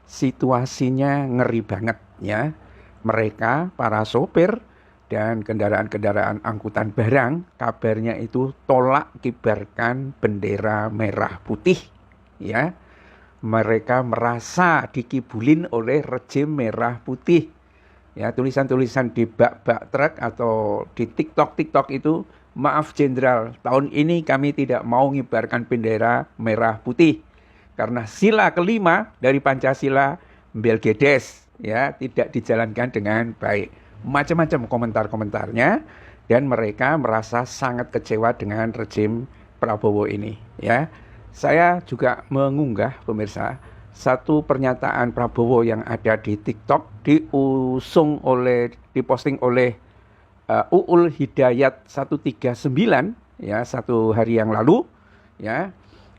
situasinya ngeri banget ya. Mereka, para sopir dan kendaraan-kendaraan angkutan barang, kabarnya itu tolak kibarkan bendera merah putih ya. Mereka merasa dikibulin oleh rejim merah putih. Ya, tulisan-tulisan di bak-bak truk atau di TikTok itu, maaf Jenderal, tahun ini kami tidak mau ngibarkan bendera merah putih karena sila kelima dari Pancasila Belgedes ya tidak dijalankan dengan baik. Macam-macam komentar-komentarnya dan mereka merasa sangat kecewa dengan rejim Prabowo ini ya. Saya juga mengunggah pemirsa satu pernyataan Prabowo yang ada di TikTok diposting oleh Uul Hidayat 139 ya satu hari yang lalu ya.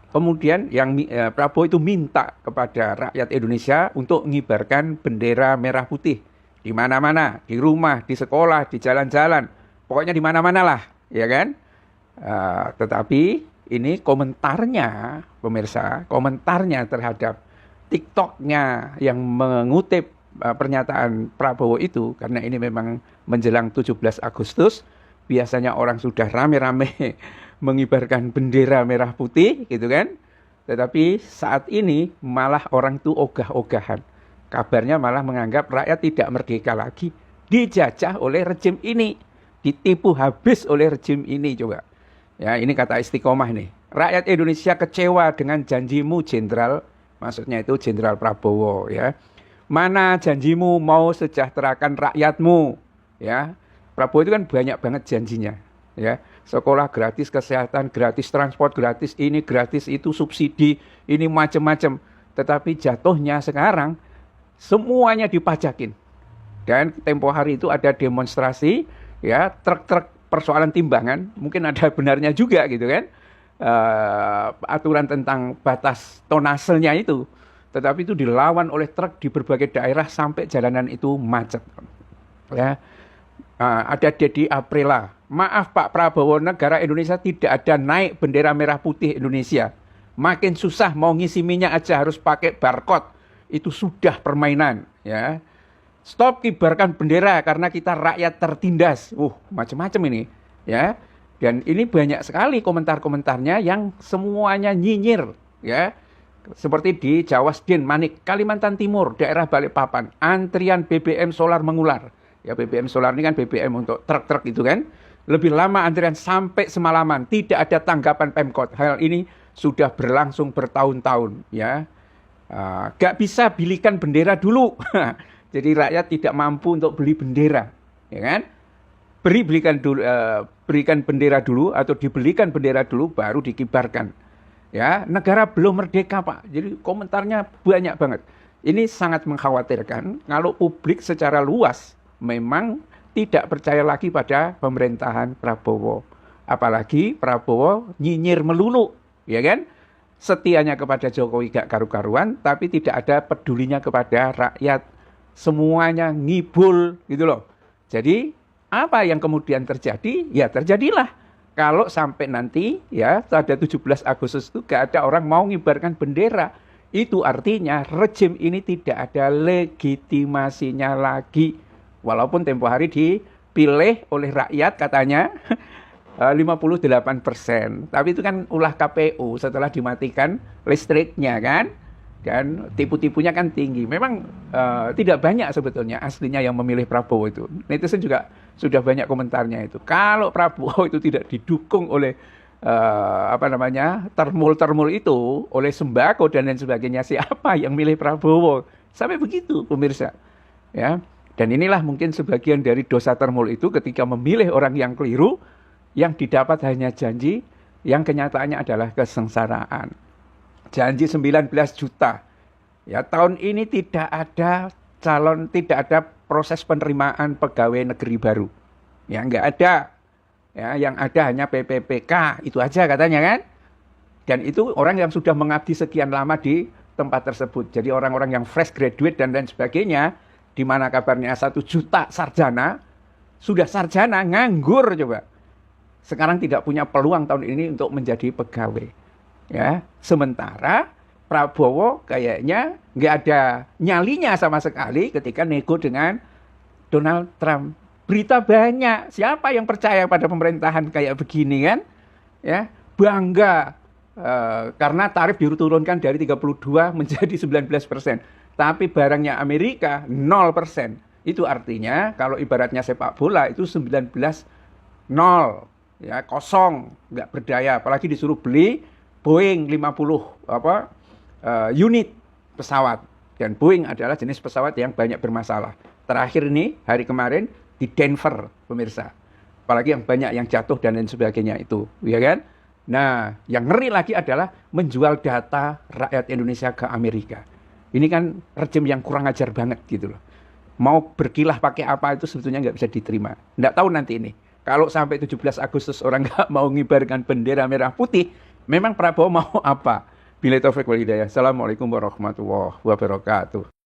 Kemudian yang Prabowo itu minta kepada rakyat Indonesia untuk mengibarkan bendera merah putih di mana-mana, di rumah, di sekolah, di jalan-jalan, pokoknya di mana-mana lah, ya kan? Tetapi ini komentarnya, pemirsa, komentarnya terhadap TikToknya yang mengutip pernyataan Prabowo itu, karena ini memang menjelang 17 Agustus, biasanya orang sudah rame-rame mengibarkan bendera merah putih gitu kan. Tetapi saat ini malah orang itu ogah-ogahan. Kabarnya malah menganggap rakyat tidak merdeka lagi, dijajah oleh rejim ini, ditipu habis oleh rejim ini coba. Ya, ini kata Istiqomah nih. Rakyat Indonesia kecewa dengan janjimu Jenderal, maksudnya itu Jenderal Prabowo ya. Mana janjimu mau sejahterakan rakyatmu ya. Prabowo itu kan banyak banget janjinya ya. Sekolah gratis, kesehatan gratis, transport gratis, ini gratis, itu subsidi, ini macam-macam. Tetapi jatuhnya sekarang semuanya dipajakin. Dan tempo hari itu ada demonstrasi ya, truk-truk persoalan timbangan, mungkin ada benarnya juga gitu kan. Aturan tentang batas tonasenya itu, tetapi itu dilawan oleh truk di berbagai daerah sampai jalanan itu macet. Ya, ada Dedi Aprila. Maaf Pak Prabowo, negara Indonesia tidak ada naik bendera merah putih Indonesia. Makin susah mau ngisi minyak aja harus pakai barcode. Itu sudah permainan. Ya, stop kibarkan bendera karena kita rakyat tertindas. Macam-macam ini. Ya. Dan ini banyak sekali komentar-komentarnya yang semuanya nyinyir, ya. Seperti di Jawasden, Manik, Kalimantan Timur, daerah Balikpapan, antrian BBM solar mengular. Ya, BBM solar ini kan BBM untuk truk-truk itu kan. Lebih lama antrian sampai semalaman, tidak ada tanggapan Pemkot. Hal ini sudah berlangsung bertahun-tahun, ya. Gak bisa belikan bendera dulu. Jadi rakyat tidak mampu untuk beli bendera, ya kan? Berikan bendera dulu atau dibelikan bendera dulu baru dikibarkan. Ya, negara belum merdeka, Pak. Jadi komentarnya banyak banget. Ini sangat mengkhawatirkan kalau publik secara luas memang tidak percaya lagi pada pemerintahan Prabowo. Apalagi Prabowo nyinyir melulu, ya kan? Setianya kepada Jokowi gak karu-karuan, tapi tidak ada pedulinya kepada rakyat. Semuanya ngibul gitu loh. Jadi apa yang kemudian terjadi? Ya terjadilah. Kalau sampai nanti ya pada 17 Agustus itu gak ada orang mau ngibarkan bendera. Itu artinya rejim ini tidak ada legitimasinya lagi. Walaupun tempo hari dipilih oleh rakyat katanya 58%. Tapi itu kan ulah KPU setelah dimatikan listriknya kan. Dan tipu-tipunya kan tinggi. Memang tidak banyak sebetulnya aslinya yang memilih Prabowo itu. Netizen juga sudah banyak komentarnya itu. Kalau Prabowo itu tidak didukung oleh termul-termul itu, oleh sembako dan lain sebagainya, siapa yang milih Prabowo? Sampai begitu pemirsa. Ya. Dan inilah mungkin sebagian dari dosa termul itu ketika memilih orang yang keliru, yang didapat hanya janji, yang kenyataannya adalah kesengsaraan. Janji 19 juta. Ya, tahun ini tidak ada proses penerimaan pegawai negeri baru. Ya, enggak ada. Ya, yang ada hanya PPPK, itu aja katanya kan. Dan itu orang yang sudah mengabdi sekian lama di tempat tersebut. Jadi orang-orang yang fresh graduate dan lain sebagainya, di mana kabarnya 1 juta sarjana, sudah sarjana nganggur coba. Sekarang tidak punya peluang tahun ini untuk menjadi pegawai. Ya, sementara Prabowo kayaknya nggak ada nyalinya sama sekali ketika nego dengan Donald Trump. Berita banyak, siapa yang percaya pada pemerintahan kayak begini kan? Ya, bangga karena tarif diturunkan dari 32 menjadi 19%. Tapi barangnya Amerika 0%. Itu artinya kalau ibaratnya sepak bola itu 19-0, ya kosong, nggak berdaya. Apalagi disuruh beli Boeing 50 unit pesawat. Dan Boeing adalah jenis pesawat yang banyak bermasalah. Terakhir ini, hari kemarin di Denver, pemirsa. Apalagi yang banyak yang jatuh dan lain sebagainya itu, ya kan? Nah, yang ngeri lagi adalah menjual data rakyat Indonesia ke Amerika. Ini kan rejim yang kurang ajar banget gitu loh. Mau berkilah pakai apa itu sebetulnya nggak bisa diterima. Nggak tahu nanti ini. Kalau sampai 17 Agustus orang nggak mau ngibarkan bendera merah putih, memang Prabowo mau apa? Billahi taufiq wal hidayah. Assalamualaikum warahmatullahi wabarakatuh.